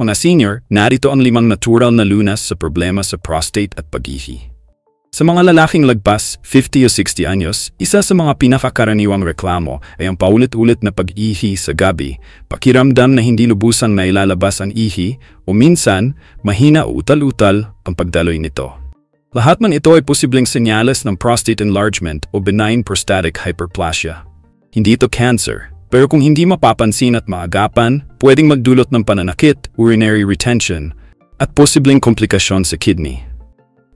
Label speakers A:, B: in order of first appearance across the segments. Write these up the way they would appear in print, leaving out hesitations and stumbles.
A: Mga senior, narito ang 5 natural na lunas sa problema sa prostate at pag-ihi. Sa mga lalaking lagpas, 50 o 60 anyos, isa sa mga pinakakaraniwang reklamo ay ang paulit-ulit na pag-ihi sa gabi, pakiramdam na hindi lubusang nailalabas ang ihi, o minsan, mahina o utal-utal ang pagdaloy nito. Lahat man ito ay posibleng senyales ng prostate enlargement o benign prostatic hyperplasia. Hindi ito cancer, pero kung hindi mapapansin at maagapan, pwedeng magdulot ng pananakit, urinary retention, at posibleng komplikasyon sa kidney.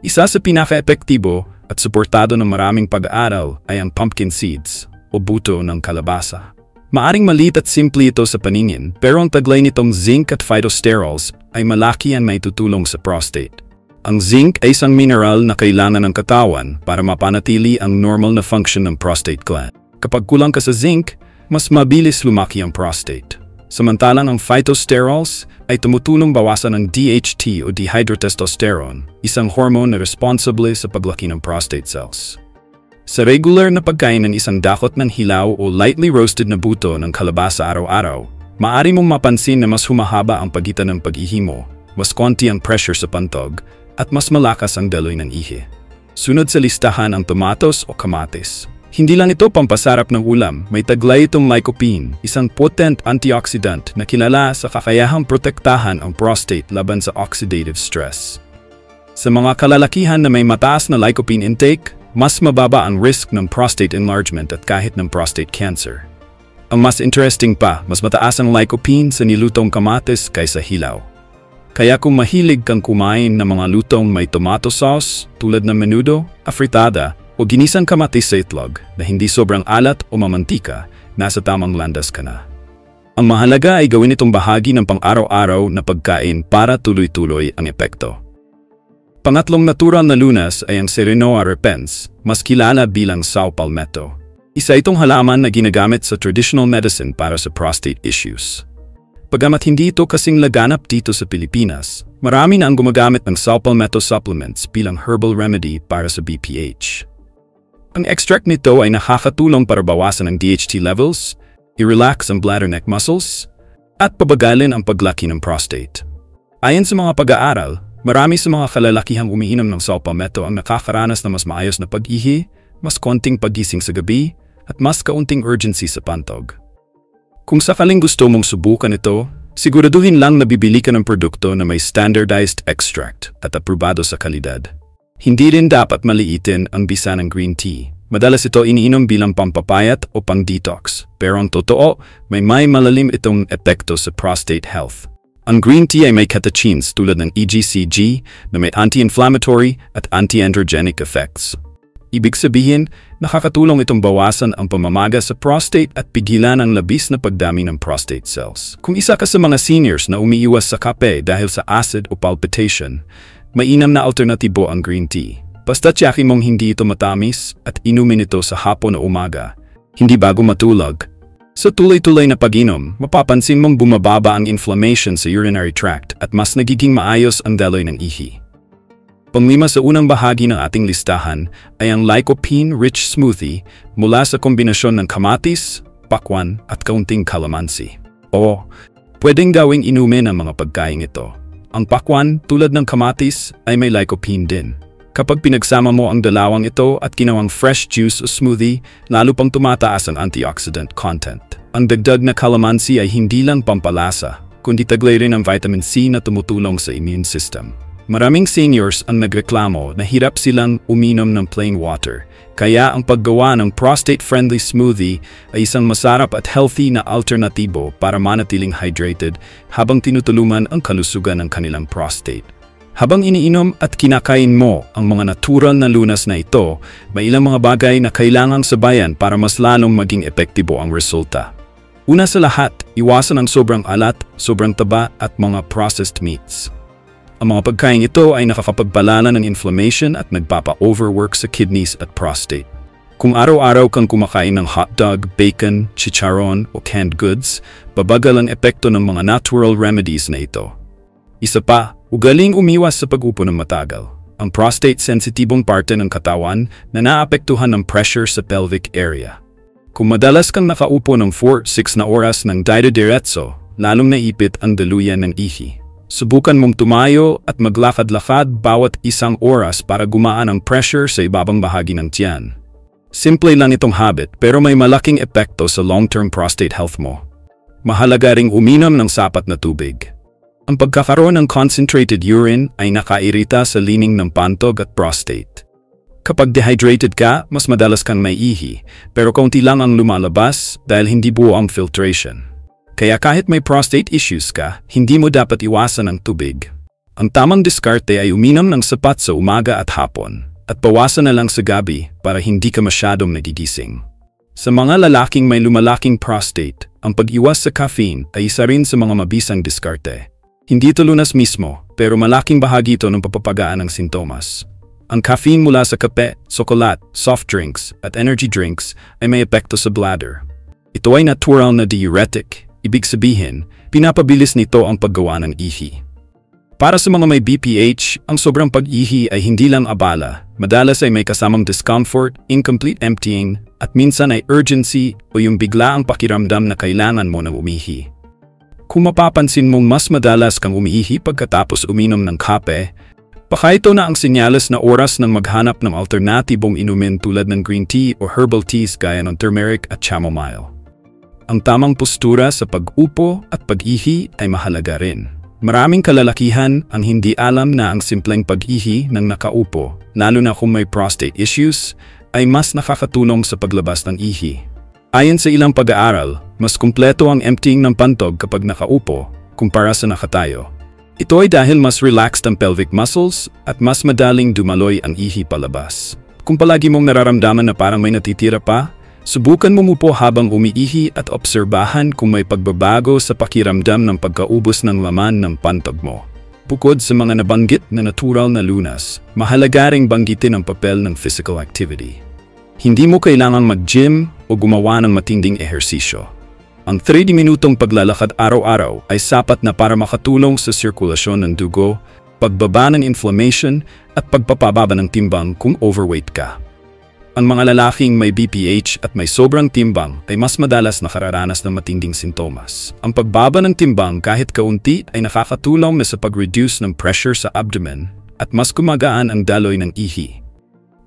A: Isa sa pinaka-epektibo at suportado ng maraming pag-aaral ay ang pumpkin seeds o buto ng kalabasa. Maaring maliit at simple ito sa paningin, pero ang taglay nitong zinc at phytosterols ay malaki ang maitutulong sa prostate. Ang zinc ay isang mineral na kailangan ng katawan para mapanatili ang normal na function ng prostate gland. Kapag kulang ka sa zinc, mas mabilis lumaki ang prostate. Samantalang ang phytosterols ay tumutulong bawasan ang DHT o dihydrotestosterone, isang hormone na responsable sa paglaki ng prostate cells. Sa regular na pagkain ng isang dakot ng hilaw o lightly roasted na buto ng kalabasa araw-araw, maaari mong mapansin na mas humahaba ang pagitan ng pag-ihi mo, mas konti ang pressure sa pantog, at mas malakas ang daloy ng ihi. Sunod sa listahan ang tomatos o kamatis. Hindi lang ito pampasarap ng ulam, may taglay itong lycopene, isang potent antioxidant na kilala sa kakayahang protektahan ang prostate laban sa oxidative stress. Sa mga kalalakihan na may mataas na lycopene intake, mas mababa ang risk ng prostate enlargement at kahit ng prostate cancer. Ang mas interesting pa, mas mataas ang lycopene sa nilutong kamatis kaysa hilaw. Kaya kung mahilig kang kumain ng mga lutong may tomato sauce tulad ng menudo, afritada, o ginisang kamatis sa itlog na hindi sobrang alat o mamantika, nasa tamang landas ka na. Ang mahalaga ay gawin itong bahagi ng pang-araw-araw na pagkain para tuloy-tuloy ang epekto. Pangatlong natural na lunas ay ang Serenoa repens, mas kilala bilang saw palmetto. Isa itong halaman na ginagamit sa traditional medicine para sa prostate issues. Bagamat hindi ito kasing laganap dito sa Pilipinas, marami na ang gumagamit ng saw palmetto supplements bilang herbal remedy para sa BPH. Ang extract nito ay nakakatulong para bawasan ang DHT levels, i-relax ang bladder neck muscles, at pabagalin ang paglaki ng prostate. Ayon sa mga pag-aaral, marami sa mga kalalakihang umiinom ng saw palmetto ang nakakaranas na mas maayos na pag-ihi, mas konting paggising sa gabi, at mas kaunting urgency sa pantog. Kung sakaling gusto mong subukan ito, siguraduhin lang na bibili ka ng produkto na may standardized extract at aprobado sa kalidad. Hindi rin dapat maliitin ang bisa ng green tea. Madalas ito iniinom bilang pampapayat o pang-detox, pero ang totoo, may malalim itong epekto sa prostate health. Ang green tea ay may catechins tulad ng EGCG na may anti-inflammatory at anti-androgenic effects. Ibig sabihin, nakakatulong itong bawasan ang pamamaga sa prostate at pigilan ang labis na pagdami ng prostate cells. Kung isa ka sa mga seniors na umiiwas sa kape dahil sa acid o palpitation, mainam na alternatibo ang green tea. Basta tiyakin mong hindi ito matamis at inumin ito sa hapon o umaga, hindi bago matulog. Sa tuloy-tuloy na pag-inom, mapapansin mong bumababa ang inflammation sa urinary tract at mas nagiging maayos ang daloy ng ihi. Panglima sa unang bahagi ng ating listahan ay ang lycopene-rich smoothie mula sa kombinasyon ng kamatis, pakwan at kaunting calamansi. O, pwedeng gawing inumin ang mga pagkain ito. Ang pakwan, tulad ng kamatis, ay may lycopene din. Kapag pinagsama mo ang dalawang ito at ginawang fresh juice o smoothie, lalo pang tumataas ang antioxidant content. Ang dagdag na calamansi ay hindi lang pampalasa, kundi taglay rin ang vitamin C na tumutulong sa immune system. Maraming seniors ang nagreklamo na hirap silang uminom ng plain water, kaya ang paggawa ng prostate-friendly smoothie ay isang masarap at healthy na alternatibo para manatiling hydrated habang tinutulungan ang kalusugan ng kanilang prostate. Habang iniinom at kinakain mo ang mga natural na lunas na ito, may ilang mga bagay na kailangang sabayan para mas lalong maging epektibo ang resulta. Una sa lahat, iwasan ang sobrang alat, sobrang taba at mga processed meats. Ang mga pagkain ito ay nakakapagpalala ng inflammation at nagpapa-overwork sa kidneys at prostate. Kung araw-araw kang kumakain ng hotdog, bacon, chicharon o canned goods, babagal ang epekto ng mga natural remedies na ito. Isa pa, ugaling umiwas sa pag-upo ng matagal. Ang prostate-sensitibong parte ng katawan na naapektuhan ng pressure sa pelvic area. Kung madalas kang nakaupo ng 4-6 na oras ng dire-diretso, lalong naipit ang daluyan ng ihi. Subukan mong tumayo at maglakad-lakad bawat isang oras para gumaan ang pressure sa ibabang bahagi ng tiyan. Simple lang itong habit pero may malaking epekto sa long-term prostate health mo. Mahalaga ring uminom ng sapat na tubig. Ang pagkakaroon ng concentrated urine ay nakairita sa lining ng pantog at prostate. Kapag dehydrated ka, mas madalas kang maiihi, pero kaunti lang ang lumalabas dahil hindi buo ang filtration. Kaya kahit may prostate issues ka, hindi mo dapat iwasan ang tubig. Ang tamang diskarte ay uminom ng sapat sa umaga at hapon, at bawasan na lang sa gabi para hindi ka masyadong nagigising. Sa mga lalaking may lumalaking prostate, ang pag-iwas sa caffeine ay isa rin sa mga mabisang diskarte. Hindi ito lunas mismo, pero malaking bahagi ito ng papapagaan ng sintomas. Ang caffeine mula sa kape, sokolat, soft drinks, at energy drinks ay may epekto sa bladder. Ito ay natural na diuretic, ibig sabihin, pinapabilis nito ang paggawa ng ihi. Para sa mga may BPH, ang sobrang pag-ihi ay hindi lang abala, madalas ay may kasamang discomfort, incomplete emptying, at minsan ay urgency o yung biglaang pakiramdam na kailangan mo ng umihi. Kung mapapansin mong mas madalas kang umiihi pagkatapos uminom ng kape, baka ito na ang senyales na oras ng maghanap ng alternatibong inumin tulad ng green tea o herbal teas gaya ng turmeric at chamomile. Ang tamang postura sa pag-upo at pag-ihi ay mahalaga rin. Maraming kalalakihan ang hindi alam na ang simpleng pag-ihi ng nakaupo, lalo na kung may prostate issues, ay mas nakakatulong sa paglabas ng ihi. Ayon sa ilang pag-aaral, mas kumpleto ang emptying ng pantog kapag nakaupo kumpara sa nakatayo. Ito ay dahil mas relaxed ang pelvic muscles at mas madaling dumaloy ang ihi palabas. Kung palagi mong nararamdaman na parang may natitira pa, subukan mong upo habang umiihi at obserbahan kung may pagbabago sa pakiramdam ng pagkaubos ng laman ng pantog mo. Bukod sa mga nabanggit na natural na lunas, mahalaga ring banggitin ang papel ng physical activity. Hindi mo kailangang mag-gym o gumawa ng matinding ehersisyo. Ang 30 minutong paglalakad araw-araw ay sapat na para makatulong sa sirkulasyon ng dugo, pagbaba ng inflammation at pagpapababa ng timbang kung overweight ka. Ang mga lalaking may BPH at may sobrang timbang ay mas madalas nakararanas ng matinding sintomas. Ang pagbaba ng timbang kahit kaunti ay nakakatulong na sa pag-reduce ng pressure sa abdomen at mas gumagaan ang daloy ng ihi.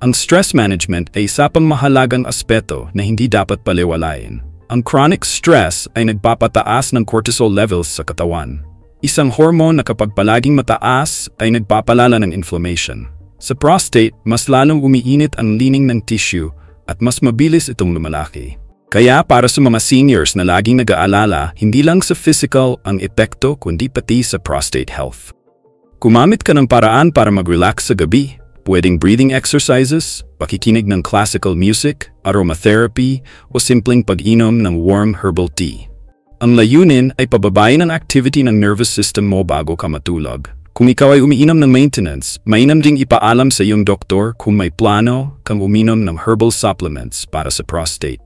A: Ang stress management ay isa pang mahalagang aspeto na hindi dapat balewalain. Ang chronic stress ay nagpapataas ng cortisol levels sa katawan. Isang hormone na kapag palaging mataas ay nagpapalala ng inflammation. Sa prostate, mas lalong umiinit ang lining ng tissue at mas mabilis itong lumalaki. Kaya para sa mga seniors na laging nag-aalala, hindi lang sa physical ang epekto kundi pati sa prostate health. Gumamit ka ng paraan para mag-relax sa gabi. Pwedeng breathing exercises, pakikinig ng classical music, aromatherapy, o simpleng pag-inom ng warm herbal tea. Ang layunin ay pababayin ang activity ng nervous system mo bago ka matulog. Kung ikaw ay umiinom ng maintenance, mainam ding ipaalam sa iyong doktor kung may plano kang uminom ng herbal supplements para sa prostate.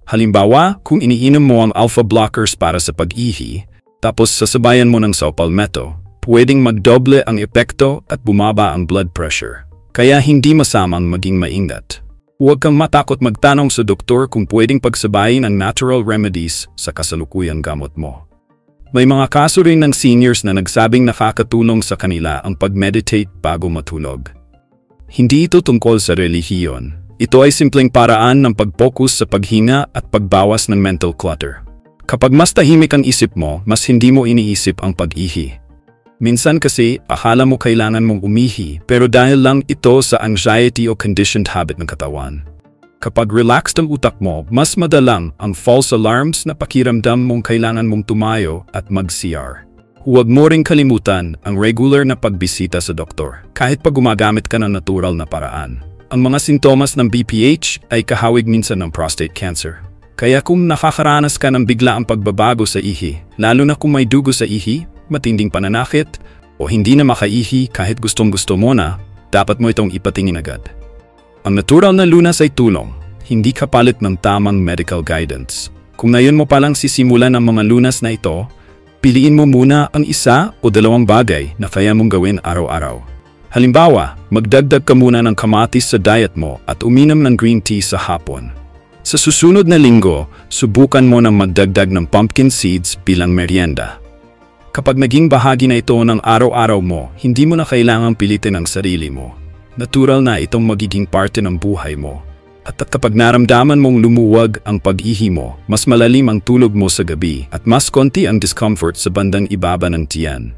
A: Halimbawa, kung iniinom mo ang alpha blockers para sa pag-ihi, tapos sasabayan mo ng saupalmeto, pwedeng magdoble ang epekto at bumaba ang blood pressure. Kaya hindi masamang maging maingat. Huwag kang matakot magtanong sa doktor kung pwedeng pagsabayin ang natural remedies sa kasalukuyang gamot mo. May mga kaso rin ng seniors na nagsabing nakakatulong sa kanila ang pag-meditate bago matulog. Hindi ito tungkol sa relihiyon. Ito ay simpleng paraan ng pag-focus sa paghinga at pagbawas ng mental clutter. Kapag mas tahimik ang isip mo, mas hindi mo iniisip ang pag-ihi. Minsan kasi, akala mo kailangan mong umihi, pero dahil lang ito sa anxiety o conditioned habit ng katawan. Kapag relaxed ang utak mo, mas madalang ang false alarms na pakiramdam mong kailangan mong tumayo at mag-CR. Huwag mo ring kalimutan ang regular na pagbisita sa doktor, kahit pag gumagamit ka ng natural na paraan. Ang mga sintomas ng BPH ay kahawig minsan ng prostate cancer. Kaya kung nakakaranas ka ng biglaang pagbabago sa ihi, lalo na kung may dugo sa ihi, matinding pananakit, o hindi na makaihi kahit gustong-gusto mo na, dapat mo itong ipatingin agad. Ang natural na lunas ay tulong, hindi kapalit ng tamang medical guidance. Kung ngayon mo palang sisimulan ang mga lunas na ito, piliin mo muna ang isa o dalawang bagay na kaya mong gawin araw-araw. Halimbawa, magdagdag ka muna ng kamatis sa diet mo at uminom ng green tea sa hapon. Sa susunod na linggo, subukan mo na magdagdag ng pumpkin seeds bilang merienda. Kapag naging bahagi na ito ng araw-araw mo, hindi mo na kailangang pilitin ang sarili mo. Natural na itong magiging parte ng buhay mo. At kapag naramdaman mong lumuwag ang pag-ihi mo, mas malalim ang tulog mo sa gabi at mas konti ang discomfort sa bandang ibaba ng tiyan,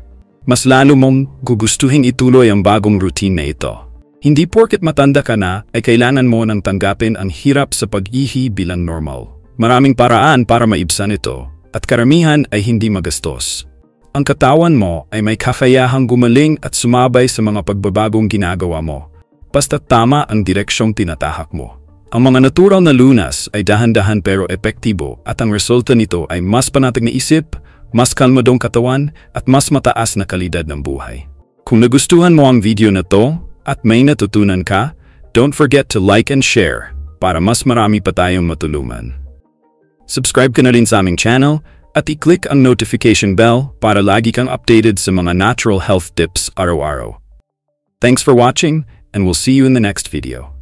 A: mas lalo mong gugustuhin ituloy ang bagong routine na ito. Hindi porket matanda ka na ay kailangan mo nang tanggapin ang hirap sa pag-ihi bilang normal. Maraming paraan para maibsan ito at karamihan ay hindi magastos. Ang katawan mo ay may kakayahang gumaling at sumabay sa mga pagbabagong ginagawa mo, basta't tama ang direksyong tinatahak mo. Ang mga natural na lunas ay dahan-dahan pero epektibo at ang resulta nito ay mas panatag na isip, mas kalmadong katawan at mas mataas na kalidad ng buhay. Kung nagustuhan mo ang video na to at may natutunan ka, don't forget to like and share para mas marami pa tayong matulungan. Subscribe ka na rin sa aming channel at i-click ang notification bell para lagi kang updated sa mga natural health tips araw-araw. Thanks for watching and we'll see you in the next video.